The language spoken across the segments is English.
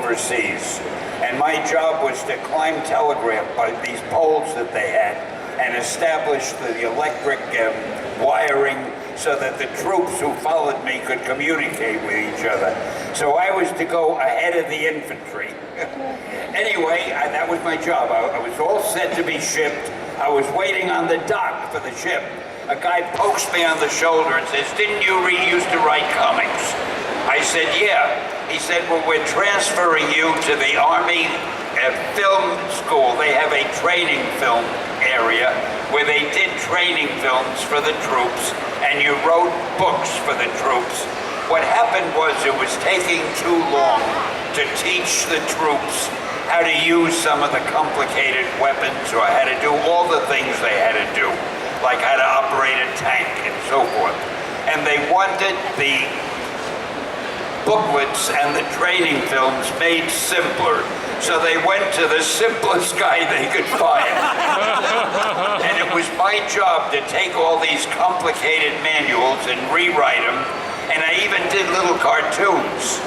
overseas. And my job was to climb telegraph by these poles that they had and establish the electric wiring so that the troops who followed me could communicate with each other. So I was to go ahead of the infantry. Anyway, that was my job. I was all set to be shipped. I was waiting on the dock for the ship. A guy pokes me on the shoulder and says, "Didn't you used to write comics?" I said, "Yeah." He said, "Well, we're transferring you to the Army film school. They have a training film area where they did training films for the troops, and you wrote books for the troops." What happened was it was taking too long to teach the troops how to use some of the complicated weapons or how to do all the things they had to do, like how to operate a tank and so forth. And they wanted the booklets and the training films made simpler. So they went to the simplest guy they could find. And it was my job to take all these complicated manuals and rewrite them. And I even did little cartoons.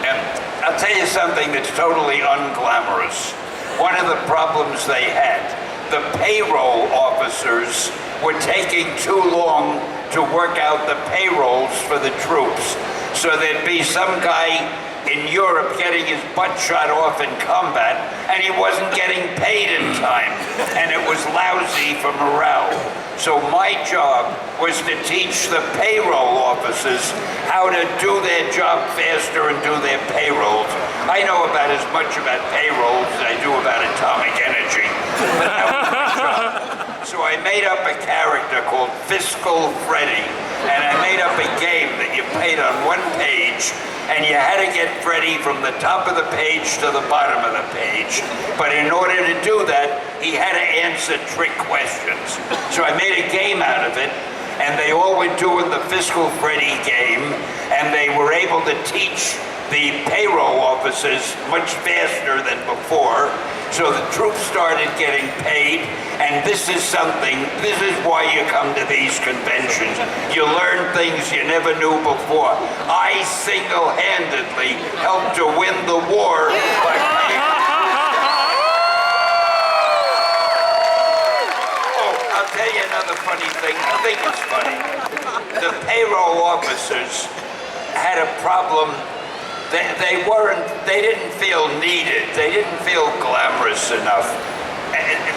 And I'll tell you something that's totally unglamorous. One of the problems they had, the payroll officers were taking too long to work out the payrolls for the troops. So there'd be some guy in Europe getting his butt shot off in combat, and he wasn't getting paid in time, and it was lousy for morale. So my job was to teach the payroll officers how to do their job faster and do their payrolls. I know about as much about payrolls as I do about atomic energy, but that was my job. So I made up a character called Fiscal Freddy, and I made up a game that you played on one page, and you had to get Freddy from the top of the page to the bottom of the page. But in order to do that, he had to answer trick questions. So I made a game out of it, and they all were doing the Fiscal Freddy game, and they were able to teach the payroll officers much faster than before. So the troops started getting paid, and this is why you come to these conventions. You learn things you never knew before. I single-handedly helped to win the war by paying. Oh, I'll tell you another funny thing. I think it's funny. The payroll officers had a problem. They didn't feel needed. They didn't feel glamorous enough.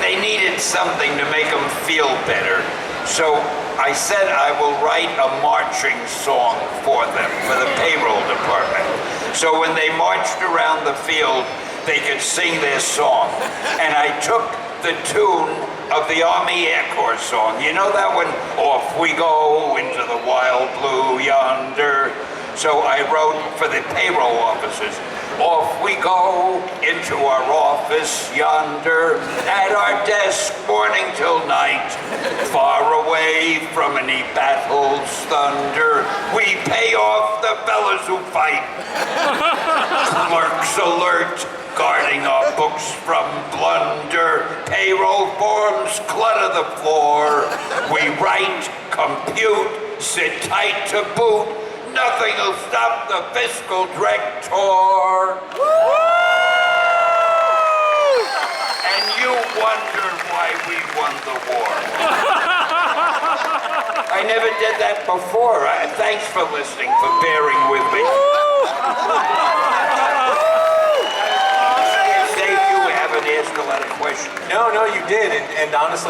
They needed something to make them feel better. So I said I will write a marching song for them, for the payroll department. So when they marched around the field, they could sing their song. And I took the tune of the Army Air Corps song. You know that one? Off we go into the wild blue yonder. So I wrote for the payroll officers, off we go into our office yonder, at our desk morning till night, far away from any battle's thunder, we pay off the fellas who fight. Clerks alert, guarding our books from blunder, payroll forms clutter the floor, we write, compute, sit tight to boot, nothing will stop the fiscal director. And you wonder why we won the war. I never did that before. Thanks for listening, for bearing with me. Dave, you haven't asked a lot of questions. No, you did, and honestly,